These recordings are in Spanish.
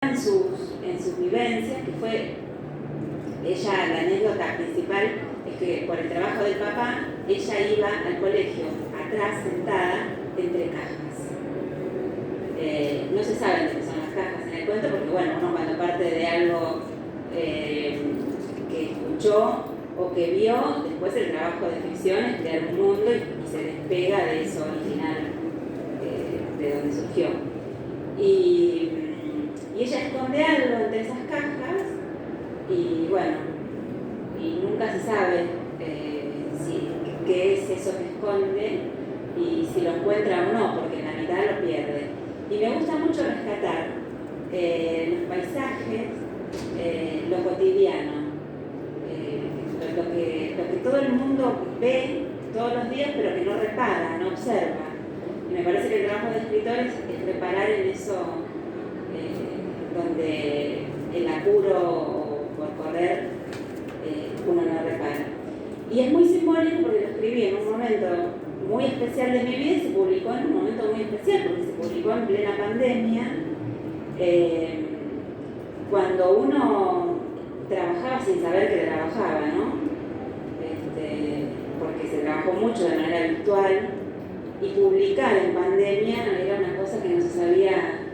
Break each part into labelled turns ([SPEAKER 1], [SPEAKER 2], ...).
[SPEAKER 1] en sus vivencias, que fue ella, la anécdota principal es que por el trabajo del papá, ella iba al colegio atrás sentada entre cajas. No se sabe lo que son las cajas en el cuento porque, bueno, uno cuando parte de algo que escuchó o que vio, después el trabajo de ficción es crear un mundo y se despega de eso original, de donde surgió. Y ella esconde algo entre esas cajas y, bueno, y nunca se sabe qué es eso que esconde y si lo encuentra o no, porque en la mitad lo pierde. Y me gusta mucho rescatar los paisajes, lo cotidiano, lo que todo el mundo ve todos los días, pero que no repara, no observa. Y me parece que el trabajo de escritores es reparar en eso donde el apuro por correr uno no repara. Y es muy simbólico porque lo escribí en un momento muy especial de mi vida y se publicó en un momento muy especial porque se publicó en plena pandemia, cuando uno trabajaba sin saber que trabajaba, ¿no? Porque se trabajó mucho de manera virtual y publicar en pandemia era una cosa que no se sabía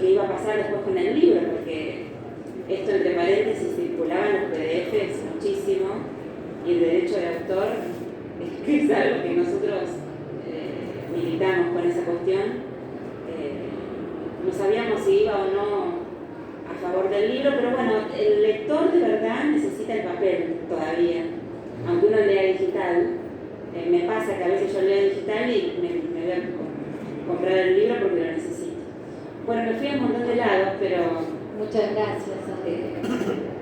[SPEAKER 1] qué iba a pasar después con el libro, porque esto entre paréntesis circulaban los PDFs muchísimo y el derecho de autor es algo que nosotros militamos con esa cuestión. No sabíamos si iba o no a favor del libro, pero bueno, el lector de verdad necesita el papel todavía, aunque uno lea digital. Me pasa que a veces yo leo digital y me voy a comprar el libro porque lo necesito. Bueno, me fui a un montón de lados, pero
[SPEAKER 2] muchas gracias.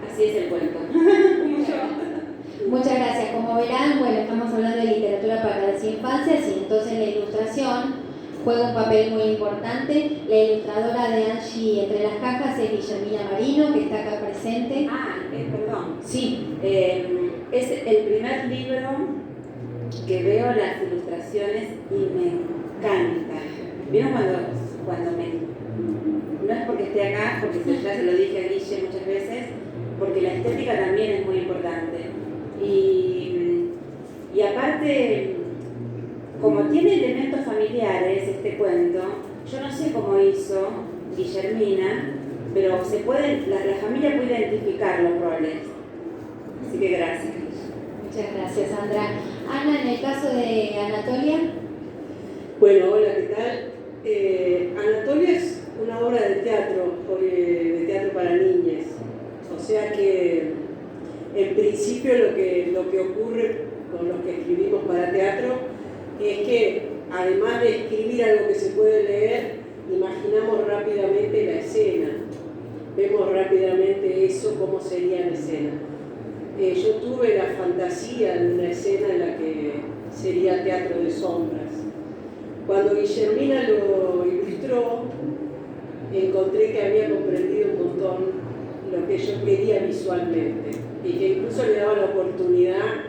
[SPEAKER 1] Así es el cuento.
[SPEAKER 2] Muchas gracias. Como verán, bueno, estamos hablando de literatura para las infancias y entonces la ilustración juega un papel muy importante. La ilustradora de Angie Entre las Cajas es Guillermina Marino, que está acá presente.
[SPEAKER 1] Perdón.
[SPEAKER 2] Sí.
[SPEAKER 1] Es el primer libro que veo las ilustraciones y me encanta. ¿Vieron cuando me... No es porque esté acá, porque ya se lo dije a Guille muchas veces, porque la estética también es muy importante. Y aparte, como tiene elementos familiares este cuento, yo no sé cómo hizo Guillermina, pero la familia puede identificar los roles. Así que gracias.
[SPEAKER 2] Muchas gracias, Sandra. Ana, en el caso de Anatolia.
[SPEAKER 3] Bueno, hola, ¿qué tal? Anatolia es una obra de teatro para niñas. O sea que, en principio, lo que ocurre con los que escribimos para teatro es que, además de escribir algo que se puede leer, imaginamos rápidamente la escena. Vemos rápidamente eso, cómo sería la escena. Yo tuve la fantasía de una escena en la que sería teatro de sombras. Cuando Guillermina lo ilustró, encontré que había comprendido un montón lo que yo quería visualmente y que incluso le daba la oportunidad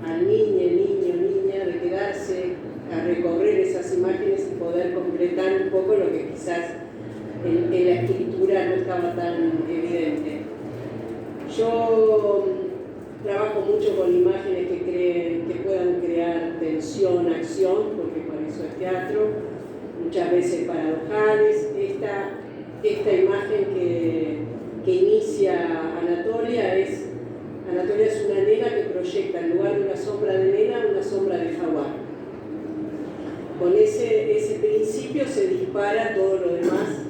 [SPEAKER 3] al niña de quedarse a recorrer esas imágenes y poder completar un poco lo que quizás en la escritura no estaba tan evidente. Yo trabajo mucho con imágenes que puedan crear tensión, acción, porque para eso es teatro, muchas veces paradojales. Esta imagen que inicia Anatolia es una nena que proyecta en lugar de una sombra de nena, una sombra de jaguar. Con ese principio se dispara todo lo demás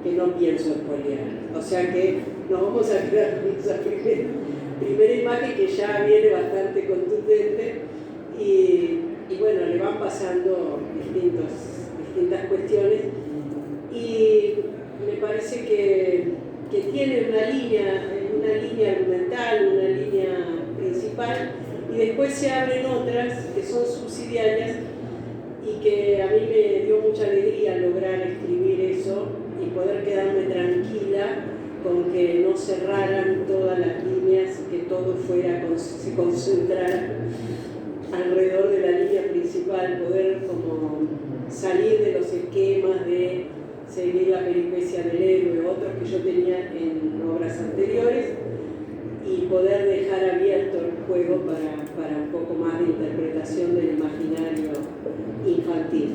[SPEAKER 3] que no pienso spoilear. O sea que nos vamos a quedar con esa primera imagen que ya viene bastante contundente y bueno, le van pasando distintas cuestiones y me parece que tiene una línea argumental, una línea principal y después se abren otras que son subsidiarias y que a mí me dio mucha alegría lograr escribir eso y poder quedarme tranquila con que no cerraran todas las líneas, que todo se concentrara alrededor de la línea principal, poder como salir de los esquemas de seguir la peripecia del héroe, otros que yo tenía en obras anteriores, y poder dejar abierto el juego para un poco más de interpretación del imaginario infantil.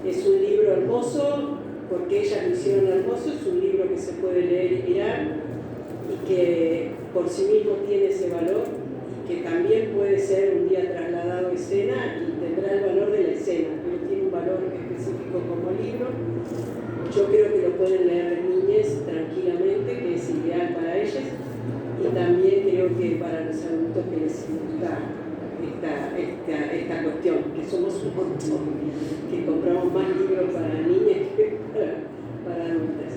[SPEAKER 3] Es un libro hermoso, porque ellas lo hicieron hermoso, es un libro que se puede leer y mirar, y que por sí mismo tiene ese valor, y que también puede ser un día trasladado a escena y tendrá el valor de la escena, pero tiene un valor específico como libro. Yo creo que lo pueden leer las niñas tranquilamente, que es ideal para ellas, y también creo que para los adultos que les gusta esta cuestión, que somos un montón, que compramos más libros para niñas que para adultas.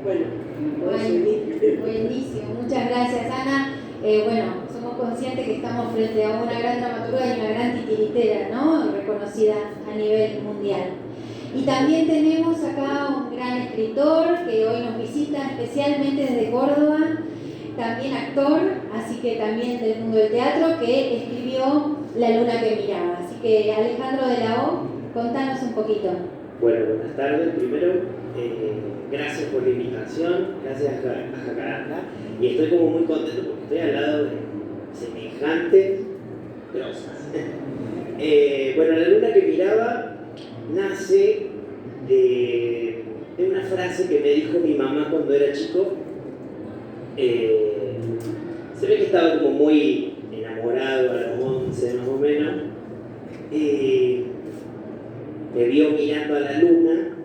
[SPEAKER 3] Bueno,
[SPEAKER 2] buenísimo, muchas gracias, Ana. Bueno, somos conscientes que estamos frente a una gran dramaturga y una gran titiritera, ¿no? Reconocida a nivel mundial. Y también tenemos acá un gran escritor que hoy nos visita especialmente desde Córdoba, también actor, así que también del mundo del teatro, que escribió La luna que miraba. Así que Alejandro de la O, contanos un poquito.
[SPEAKER 4] Bueno, buenas tardes. Primero, gracias por la invitación, gracias a Jacaranda, y estoy como muy contento porque estoy al lado de semejantes grosas. Bueno, La luna que miraba nace de una frase que me dijo mi mamá cuando era chico. Se ve que estaba como muy enamorado a los 11 más o menos. Me vio mirando a la luna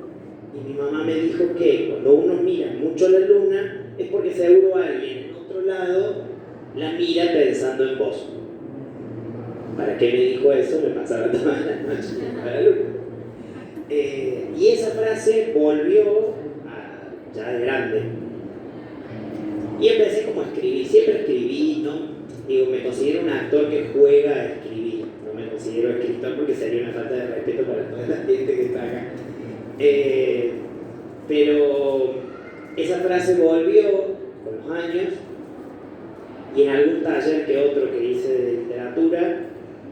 [SPEAKER 4] y mi mamá me dijo que cuando uno mira mucho a la luna es porque seguro alguien en otro lado la mira pensando en vos. ¿Para qué me dijo eso? Me pasaba todas las noches mirando a la luna. Y esa frase volvió ya de grande. Y empecé como a escribir, siempre escribí, ¿no? Digo, me considero un actor que juega a escribir, no me considero escritor porque sería una falta de respeto para toda la gente que está acá. Pero esa frase volvió con los años y en algún taller que otro que hice de literatura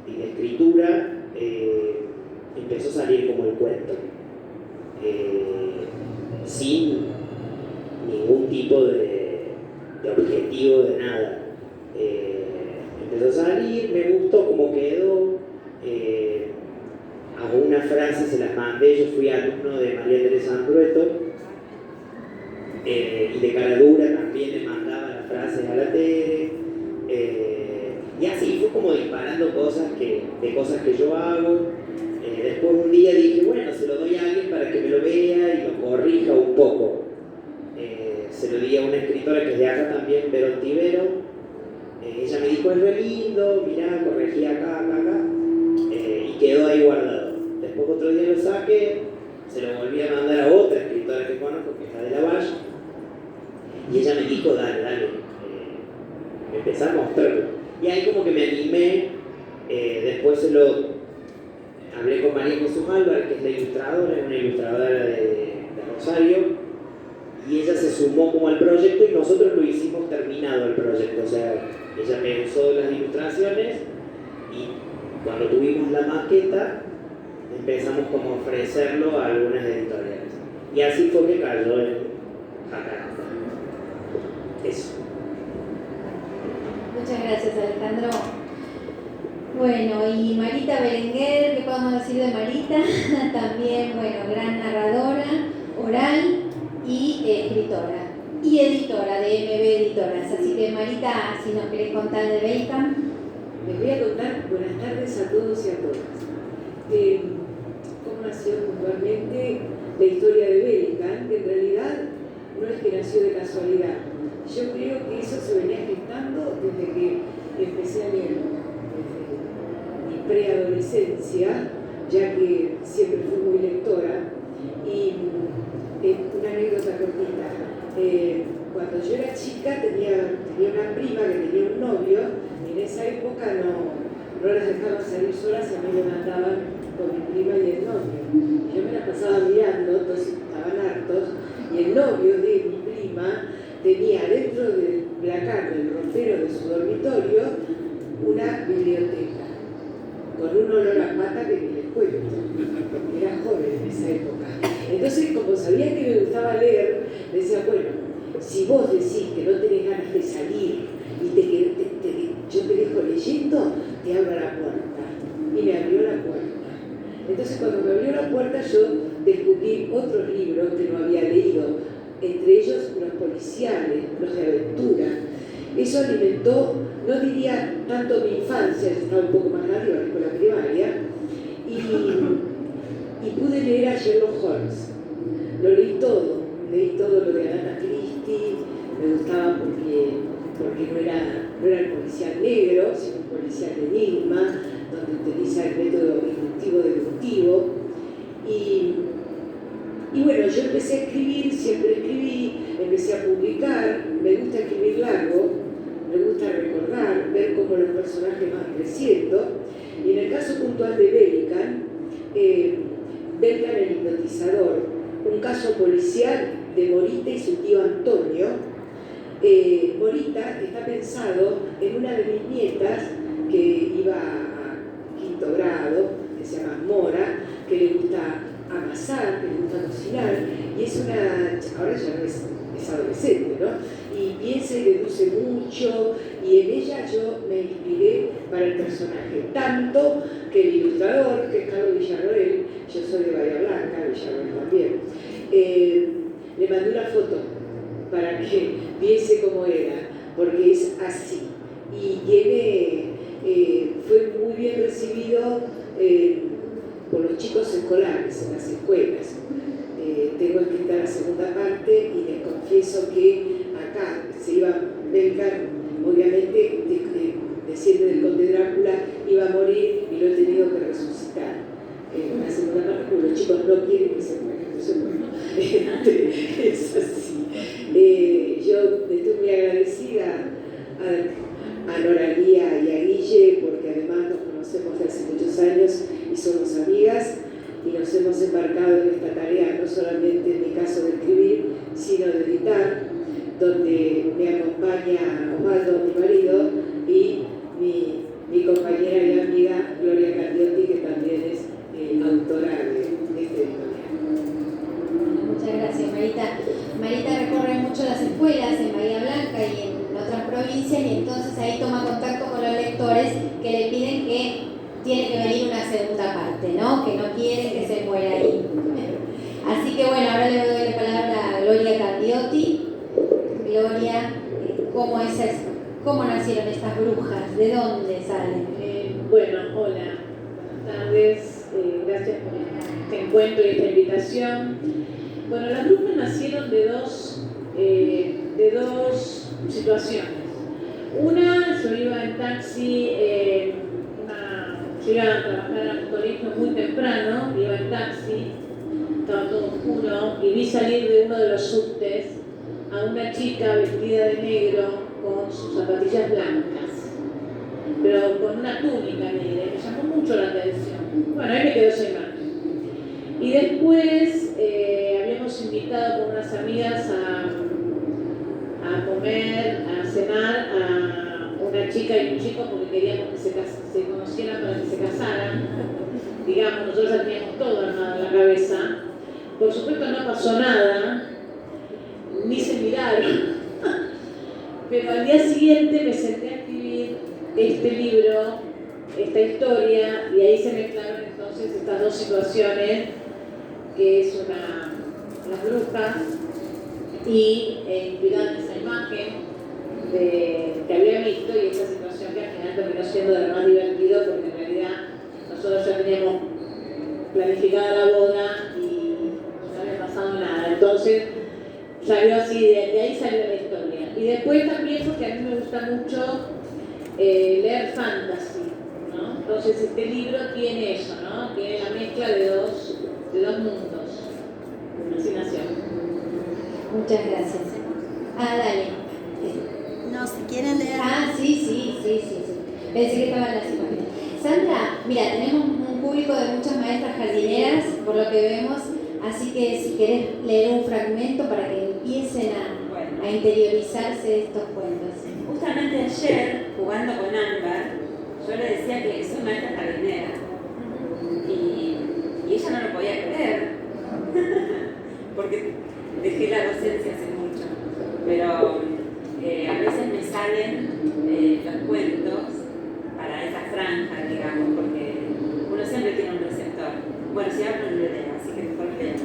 [SPEAKER 4] y de escritura empezó a salir como el cuento, sin ningún tipo de objetivo de nada. Empezó a salir, me gustó como quedó. Algunas frases se las mandé, yo fui alumno de María Teresa Andrueto, y de Caradura también le mandaba las frases a la Tere, y así fue como disparando cosas de cosas que yo hago. Después un día dije, bueno, se lo doy a alguien para que me lo vea y lo corrija un poco. Se lo di a una escritora que es de acá también, Vero Ontivero. Ella me dijo, es re lindo, mirá, corregí acá, y quedó ahí guardado. Después otro día lo saqué, se lo volví a mandar a otra escritora que conozco, que es la de La Valle, y ella me dijo, dale, me empecé a mostrarlo. Y ahí como que me animé. Después se lo hablé con María Jesús Álvarez, que es la ilustradora, es una ilustradora de Rosario, y ella se sumó como al proyecto y nosotros lo hicimos terminado el proyecto. O sea, ella pensó las ilustraciones y cuando tuvimos la maqueta empezamos como a ofrecerlo a algunas editoriales. Y así fue que cayó en Jacaranda. Eso.
[SPEAKER 2] Muchas gracias, Alejandro. Bueno, y Marita Berenguer, ¿qué podemos decir de Marita? También, bueno, gran narradora, oral y escritora. Y editora de MB Editoras. Así que, Marita, si nos querés contar de Belkan.
[SPEAKER 5] Les voy a contar buenas tardes a todos y a todas. ¿Cómo nació puntualmente la historia de Belkan? Que en realidad no es que nació de casualidad. Yo creo que eso se venía gestando desde que empecé a leer. Mi preadolescencia, ya que siempre fui muy lectora, y una anécdota cortita. Cuando yo era chica tenía una prima que tenía un novio, y en esa época no las dejaban salir solas, a mí me mandaban con mi prima y el novio. Y yo me la pasaba mirando, todos estaban hartos, y el novio de mi prima tenía dentro del placar del ropero de su dormitorio una biblioteca, con un olor a pata que ni les cuento. Era joven en esa época. Entonces, como sabía que me gustaba leer, decía, bueno, si vos decís que no tenés ganas de salir y yo te dejo leyendo, te abro la puerta. Y me abrió la puerta. Entonces, cuando me abrió la puerta, yo descubrí otros libros que no había leído, entre ellos los policiales, los de aventura. Eso alimentó, no diría tanto mi infancia, yo estaba un poco más grande, iba a la escuela primaria, y pude leer a Sherlock Holmes. Lo leí todo lo de Agatha Christie, me gustaba porque no era el policial negro, sino un policial de enigma, donde utiliza el método inductivo-deductivo. Y bueno, yo empecé a escribir, siempre escribí, empecé a publicar, me gusta escribir largo, me gusta recordar, ver cómo los personajes van creciendo. Y en el caso puntual de Belican, Belican el hipnotizador, un caso policial de Morita y su tío Antonio. Morita está pensado en una de mis nietas que iba a quinto grado, que se llama Mora, que le gusta amasar, que le gusta cocinar, y es ahora ya no es adolescente, ¿no? Y piensa y deduce mucho, y en ella yo me inspiré para el personaje, tanto que el ilustrador, que es Carlos Villarroel, yo soy de Bahía Blanca, Villarroel también, le mandé una foto para que viese cómo era, porque es así, y fue muy bien recibido por los chicos escolares en las escuelas. Tengo escrita la segunda parte y les confieso que acá se iba a Belican, obviamente desciende del conde Drácula, iba a morir y lo he tenido que resucitar. La segunda parte, porque los chicos no quieren que se muera, entonces bueno, es así. Yo estoy muy agradecida a Noralía y a Guille, porque además nos conocemos de hace muchos años y somos amigas, y nos hemos embarcado en esta tarea, no solamente en mi caso de escribir, sino de editar, donde me acompaña Osvaldo, mi marido, y mi compañera y amiga Gloria Candiotti, que también es autora de este editorial.
[SPEAKER 2] Muchas gracias, Marita. Marita recorre mucho las escuelas en Bahía Blanca y en otras provincias, y entonces ahí toma contacto con los lectores que le piden que tiene que venir una segunda parte, ¿no? Que no quieren que se muera ahí. Así que bueno, ahora le doy la palabra a Gloria Candiotti. Gloria, ¿cómo nacieron estas brujas? ¿De dónde salen?
[SPEAKER 5] Bueno, hola, buenas tardes, gracias por este encuentro y esta invitación. Bueno, las brujas nacieron de dos situaciones. Una, yo iba en taxi, yo iba a trabajar a un colegio muy temprano, iba en taxi, estaba todo oscuro, y vi salir de uno de los subtes a una chica vestida de negro con sus zapatillas blancas, pero con una túnica negra, me llamó mucho la atención. Bueno, ahí me quedó esa imagen. Y después habíamos invitado con unas amigas a comer, a cenar a una chica y un chico porque queríamos que se conocieran para que se casaran. Digamos, nosotros ya teníamos todo armado en la cabeza. Por supuesto no pasó nada, ni se miraron. Pero al día siguiente me senté a escribir este libro, esta historia, y ahí se mezclaron entonces estas dos situaciones, que es las brujas, y inspirada en esa imagen que había visto, y esa situación que al final terminó siendo de lo más divertido, porque en realidad nosotros ya teníamos planificada la boda y no había pasado nada. Entonces salió así, de ahí salió la historia. Y después también porque a mí me gusta mucho leer fantasy, ¿no? Entonces este libro tiene eso, ¿no? Tiene la mezcla de dos mundos. Así nació.
[SPEAKER 2] Muchas gracias. Dale.
[SPEAKER 6] No, si quieren leer.
[SPEAKER 2] Sí. Pensé que estaban las imágenes. Sandra, mira, tenemos un público de muchas maestras jardineras, por lo que vemos, así que si querés leer un fragmento para que empiecen a interiorizarse de estos cuentos.
[SPEAKER 1] Justamente ayer, jugando con Ámbar, yo le decía que soy maestra jardinera. Y ella no lo podía creer. porque dejé la docencia hace mucho, pero a veces me salen los cuentos para esa franja, digamos, porque uno siempre tiene un receptor. Bueno, si hablo no lo leo, así que mejor leo.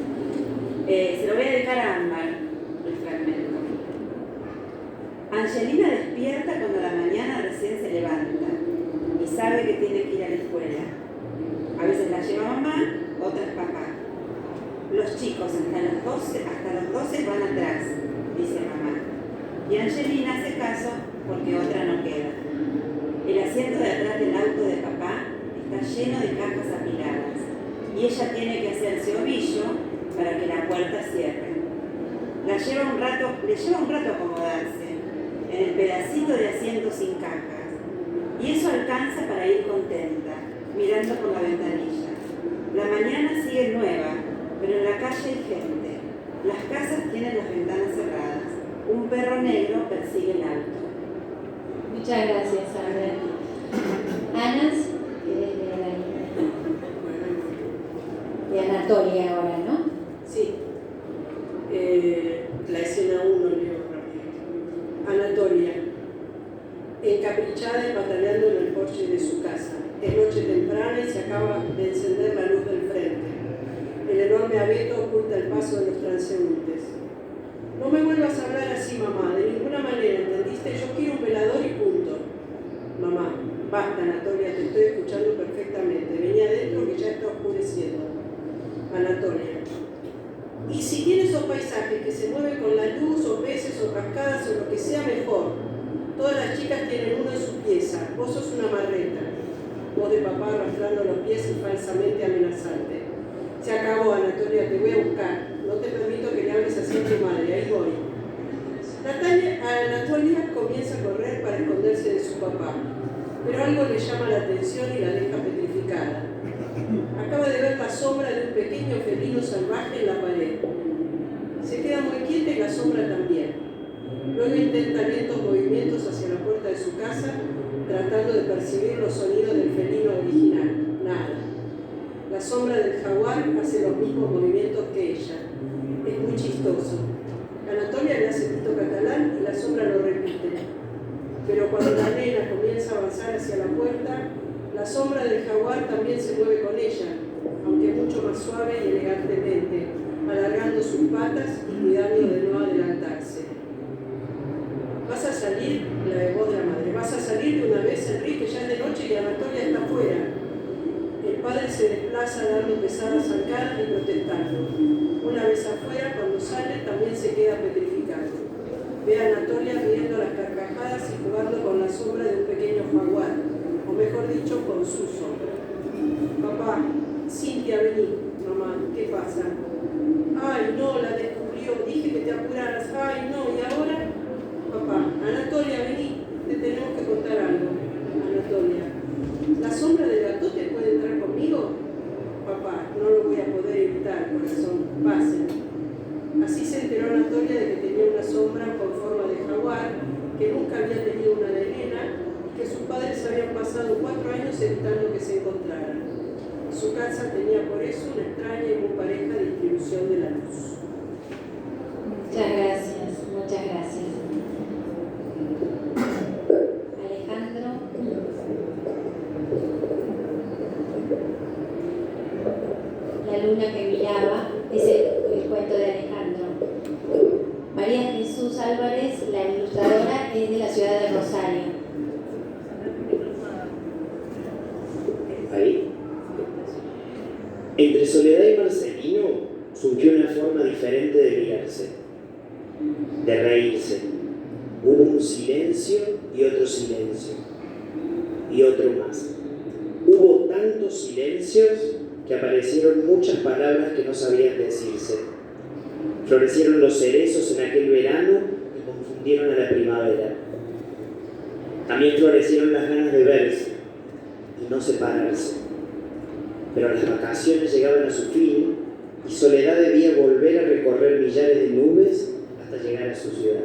[SPEAKER 1] Se lo voy a dedicar a Ámbar, el fragmento. Angelina despierta cuando la mañana recién se levanta y sabe que tiene que ir a la escuela. A veces la lleva mamá, otras papá. Los chicos hasta los 12 van atrás, dice mamá. Y Angelina hace caso porque otra no queda. El asiento de atrás del auto de papá está lleno de cajas apiladas y ella tiene que hacerse ovillo para que la puerta cierre. Le lleva un rato acomodarse en el pedacito de asiento sin cajas y eso alcanza para ir contenta, mirando por la ventanilla. La mañana sigue nueva, pero en la calle hay gente. Las casas tienen las ventanas cerradas. Un perro negro persigue el auto.
[SPEAKER 2] Muchas gracias, Sandra. Anas, ¿quieres leer ahí? De Anatolia ahora, ¿no?
[SPEAKER 3] Sí. La escena 1 leo rápido. Anatolia, encaprichada y pataleando en el porche de su casa. Es noche temprana y se acaba de encender la luz del frente. El enorme abeto oculta el paso de los transeúntes. No me vuelvas a hablar así, mamá, de ninguna manera, ¿entendiste? Yo quiero un velador y punto. Mamá, basta, Anatolia, te estoy escuchando perfectamente. Vení adentro que ya está oscureciendo. Anatolia. Y si tiene esos paisajes que se mueven con la luz, o peces, o cascadas, o lo que sea, mejor. Todas las chicas tienen uno en su pieza. Vos sos una marreta. Voz de papá arrastrando los pies y falsamente amenazante. Se acabó, Anatolia, te voy a buscar. No te permito que le hables así a tu madre. Ahí voy. Anatolia comienza a correr para esconderse de su papá. Pero algo le llama la atención y la deja petrificada. Acaba de ver la sombra de un pequeño felino salvaje en la pared. Se queda muy quieta y la sombra también. Luego intenta lentos movimientos hacia la puerta de su casa, tratando de percibir los sonidos del felino original. Nada. La sombra del jaguar hace los mismos movimientos que ella. Es muy chistoso. Anatolia le hace pito catalán y la sombra lo repite. Pero cuando la nena comienza a avanzar hacia la puerta, la sombra del jaguar también se mueve con ella, aunque mucho más suave y elegantemente, alargando sus patas y cuidando de no adelantarse. ¿Vas a salir? La voz de la madre. ¿Vas a salir de una vez, Enrique? Ya es de noche y Anatolia está afuera. El padre se desplaza dando pesadas zancadas y protestando. Una vez afuera, cuando sale, también se queda petrificado. Ve a Anatolia riendo las carcajadas y jugando con la sombra de un pequeño jaguar, o mejor dicho, con su sombra. Papá, Cintia, vení. Mamá, ¿qué pasa? Ay, no, la descubrió. Dije que te apuraras. Ay, no, ¿y ahora? Papá, Anatolia, vení. Te tenemos que contar algo. Anatolia, ¿la sombra del gatote puede entrar conmigo? Papá, no lo voy a poder evitar, corazón. Pasen. Así se enteró Anatolia de que tenía una sombra con forma de jaguar, que nunca había tenido una de nena y que sus padres habían pasado 4 años evitando que se encontraran. Su casa tenía por eso una extraña y muy pareja distribución de la luz.
[SPEAKER 2] Muchas gracias, muchas gracias. Alejandro. La luna que miraba es el cuento de Alejandro. María Jesús Álvarez, la ilustradora, es de la ciudad de Rosario.
[SPEAKER 4] Ahí. Entre Soledad y Marcelino surgió una forma diferente de mirarse, de reírse. Hubo un silencio y otro silencio, y otro más. Hubo tantos silencios que aparecieron muchas palabras que no sabían decirse. Florecieron los cerezos en aquel verano y confundieron a la primavera. También florecieron las ganas de verse y no separarse. Pero las vacaciones llegaban a su fin y Soledad debía volver a recorrer millares de nubes hasta llegar a su ciudad.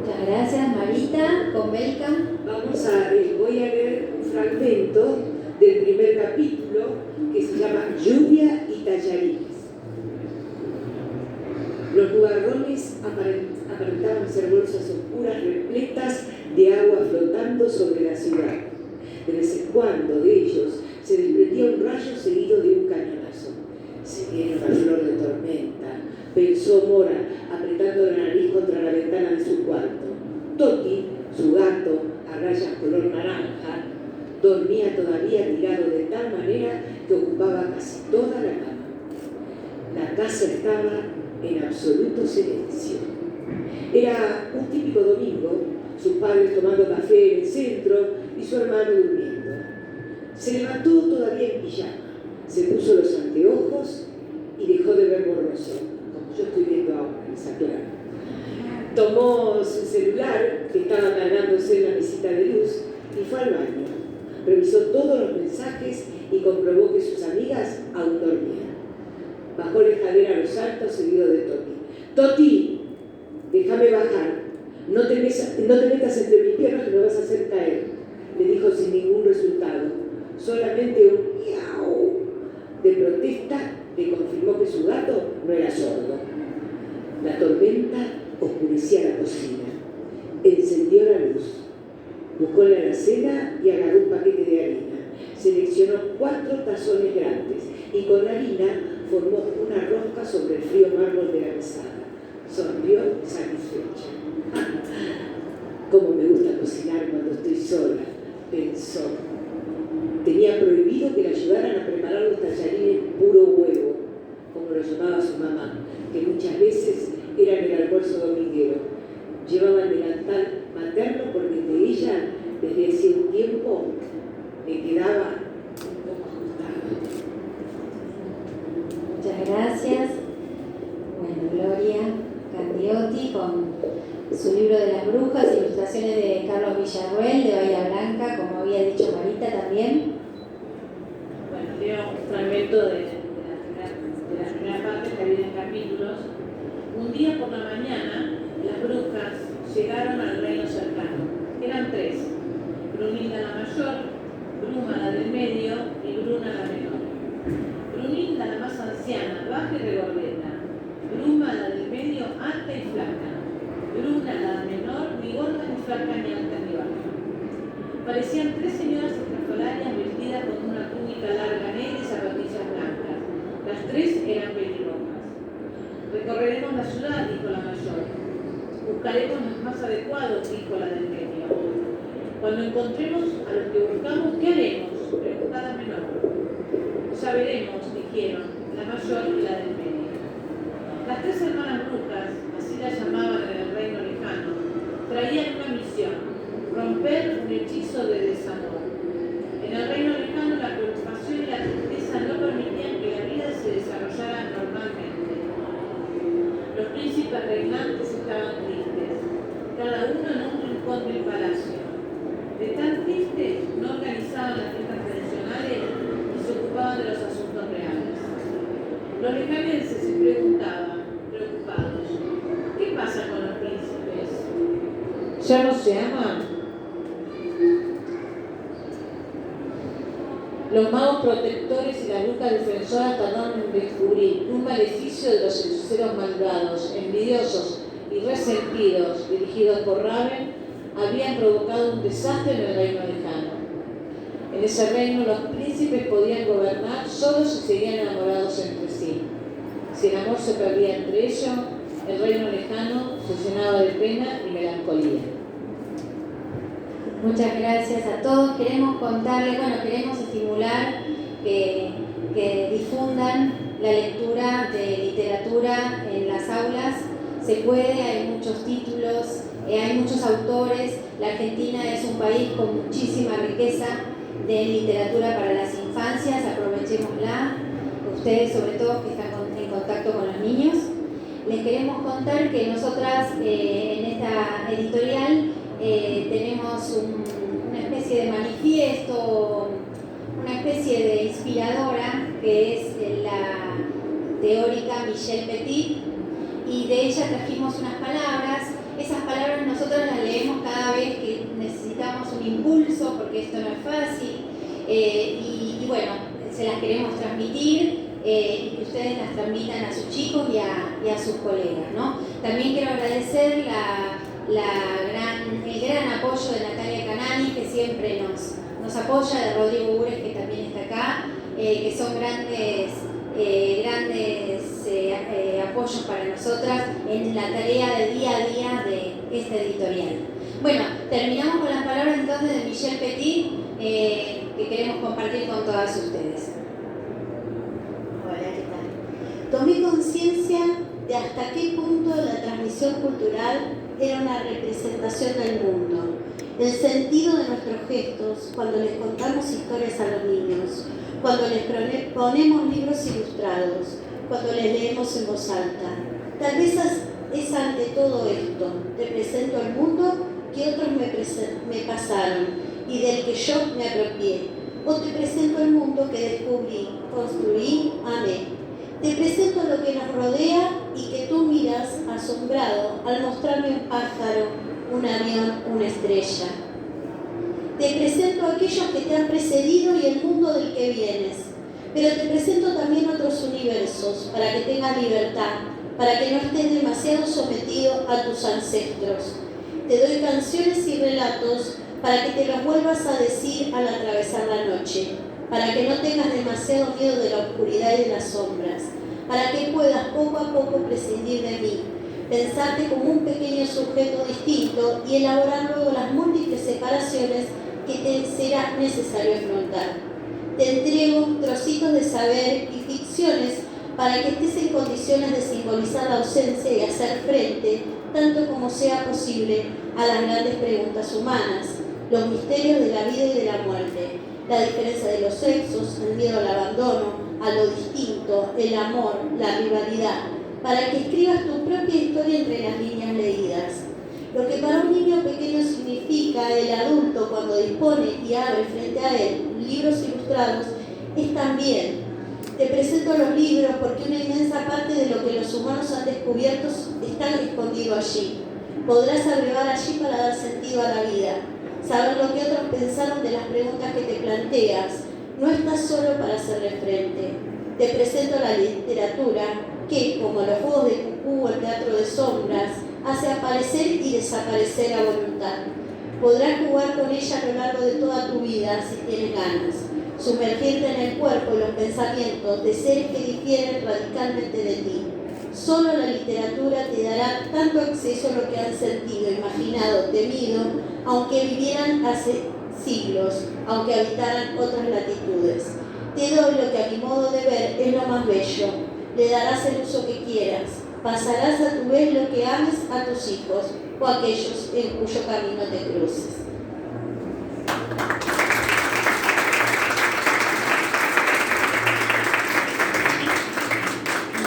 [SPEAKER 2] Muchas gracias, Marita, con Belka.
[SPEAKER 5] Voy a leer un fragmento del primer capítulo, que se llama Lluvia y Tallarines. Los nubarrones aparentaban ser bolsas oscuras repletas de agua flotando sobre la ciudad. De vez en cuando de ellos se desprendía un rayo seguido de un cañonazo. Se viene una flor de tormenta, pensó Mora, apretando la nariz contra la ventana de su cuarto. Toti, su gato, a rayas color naranja, dormía todavía tirado de tal manera que ocupaba casi toda la cama. La casa estaba en absoluto silencio. Era un típico domingo, sus padres tomando café en el centro y su hermano durmiendo. Se levantó todavía en pijama, se puso los anteojos y dejó de ver borroso, como yo estoy viendo ahora, les aclaro. Tomó su celular, que estaba cargándose en la mesita de luz, y fue al baño. Revisó todos los mensajes y comprobó que sus amigas aún dormían. Bajó la escalera a los altos seguido de Toti. ¡Toti! Déjame bajar. No te metas entre mis piernas que me vas a hacer caer, le dijo sin ningún resultado. Solamente un miau de protesta le confirmó que su gato no era sordo. La tormenta oscurecía la cocina. Encendió la luz. Buscó la alacena y agarró un paquete de harina. Seleccionó 4 tazones grandes y con la harina formó una rosca sobre el frío mármol de la mesada. Sonrió satisfecha. Cómo me gusta cocinar cuando estoy sola, pensó. Tenía prohibido que le ayudaran a preparar los tallarines puro huevo, como lo llamaba su mamá, que muchas veces eran el almuerzo dominguero. Llevaba el delantal materno porque de ella, desde hace un tiempo, me quedaba un poco ajustada.
[SPEAKER 2] Muchas gracias. Bueno, Gloria Candiotti con su libro de las brujas, ilustraciones de Carlos Villarruel, de Bahía Blanca, como había dicho Marita también.
[SPEAKER 7] Bueno, leo un fragmento de la primera parte que viene en capítulos. Un día por la mañana, las brujas llegaron al reino cercano. Eran 3: Brunilda la mayor, Bruma la del medio y Bruna la menor. Brunilda la más anciana, baja y regordeta. Bruma la del medio, alta y flaca. Bruna la menor, ni gorda ni flaca ni alta ni baja. Parecían 3 señoras estrafolarias vestidas con una túnica larga negra y zapatillas blancas. Las 3 eran pelirrojas. Recorreremos la ciudad, dijo la mayor. Buscaremos los más adecuados, dijo la del medio. Cuando encontremos a los que buscamos, ¿qué haremos?, preguntó la menor. Ya veremos, dijeron la mayor y la del medio. Las 3 hermanas brujas, así las llamaban en el reino lejano, traían una misión: romper un hechizo de desamor. En el reino lejano la preocupación y la tristeza no permitían que la vida se desarrollara normalmente. Los príncipes reinantes estaban tristes, cada uno en un rincón del palacio. De tan tristes no organizaban las fiestas tradicionales y se ocupaban de los asuntos reales. Los lejaneses se preguntaban, preocupados, ¿qué pasa con los príncipes?
[SPEAKER 5] ¿Ya no se aman?
[SPEAKER 7] Los magos protectores y las brujas defensoras tardaron en descubrir un maleficio de los hechiceros malvados, envidiosos y resentidos, dirigidos por Raven, habían provocado un desastre en el reino lejano. En ese reino los príncipes podían gobernar solo si seguían enamorados entre sí. Si el amor se perdía entre ellos, el reino lejano se llenaba de pena y melancolía.
[SPEAKER 2] Muchas gracias a todos. Queremos contarles, queremos estimular que difundan la lectura de literatura en las aulas. Se puede, hay muchos títulos, hay muchos autores. La Argentina es un país con muchísima riqueza de literatura para las infancias, aprovechémosla. Ustedes, sobre todo, que están en contacto con los niños. Les queremos contar que nosotras en esta editorial tenemos una especie de manifiesto, una especie de inspiradora, que es la teórica Michelle Petit, y de ella trajimos unas palabras. Esas palabras nosotros las leemos cada vez que necesitamos un impulso, porque esto no es fácil, Y bueno, se las queremos transmitir y que ustedes las transmitan a sus chicos y a sus colegas, ¿no? También quiero agradecer el gran apoyo de Natalia Canani, que siempre nos apoya, de Rodrigo Ures, que también está acá, que son grandes apoyos para nosotras en la tarea de día a día de esta editorial. Bueno, terminamos con las palabras entonces de Michelle Petit, que queremos compartir con todas ustedes.
[SPEAKER 6] Hola, ¿qué tal? Tomé conciencia de hasta qué punto la transmisión cultural era una representación del mundo, el sentido de nuestros gestos cuando les contamos historias a los niños, cuando les ponemos libros ilustrados, cuando les leemos en voz alta. Tal vez es ante todo esto, te presento el mundo que otros me pasaron y del que yo me apropié, o te presento el mundo que descubrí, construí, amé. Te presento lo que nos rodea y que tú miras asombrado al mostrarme un pájaro, un avión, una estrella. Te presento a aquellos que te han precedido y el mundo del que vienes, pero te presento también otros universos para que tengas libertad, para que no estés demasiado sometido a tus ancestros. Te doy canciones y relatos para que te los vuelvas a decir al atravesar la noche, para que no tengas demasiado miedo de la oscuridad y de las sombras, para que puedas poco a poco prescindir de mí, pensarte como un pequeño sujeto distinto y elaborar luego las múltiples separaciones que te será necesario afrontar. Te entrego trocitos de saber y ficciones para que estés en condiciones de simbolizar la ausencia y hacer frente, tanto como sea posible, a las grandes preguntas humanas, los misterios de la vida y de la muerte, la diferencia de los sexos, el miedo al abandono, a lo distinto, el amor, la rivalidad, para que escribas tu propia historia entre las líneas leídas. Lo que para un niño pequeño significa el adulto cuando dispone y abre frente a él libros ilustrados, es también. Te presento los libros porque una inmensa parte de lo que los humanos han descubierto está escondido allí. Podrás abrevar allí para dar sentido a la vida, saber lo que otros pensaron de las preguntas que te planteas. No estás solo para hacerle frente. Te presento la literatura que, como los juegos de cucú o el teatro de sombras, hace aparecer y desaparecer a voluntad. Podrás jugar con ella a lo largo de toda tu vida si tienes ganas. Sumergirte en el cuerpo y los pensamientos de seres que difieren radicalmente de ti. Solo la literatura te dará tanto acceso a lo que han sentido, imaginado, temido, aunque vivieran hace siglos, aunque habitaran otras latitudes. Te doy lo que a mi modo de ver es lo más bello. Le darás el uso que quieras. Pasarás a tu vez lo que ames a tus hijos o a aquellos en cuyo camino te cruces.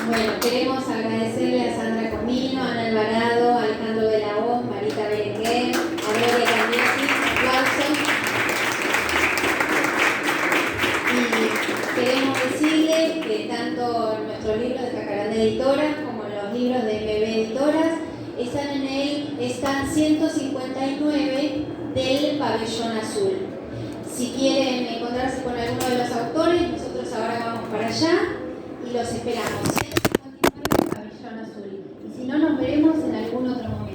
[SPEAKER 2] Bueno, queremos agradecerle a Sandra Comino, a Ana Alvarado, a Alejandro de la Hoz, Marita Berenguer, a Gloria Candiati, aplausos. Y queremos decirle que tanto nuestros libros de Jacarandá Editora como los libros de MB Editoras están en el stand 159 del Pabellón Azul. Si quieren encontrarse con alguno de los autores, nosotros ahora vamos para allá y los esperamos. 159 Pabellón Azul. Y si no, nos veremos en algún otro momento.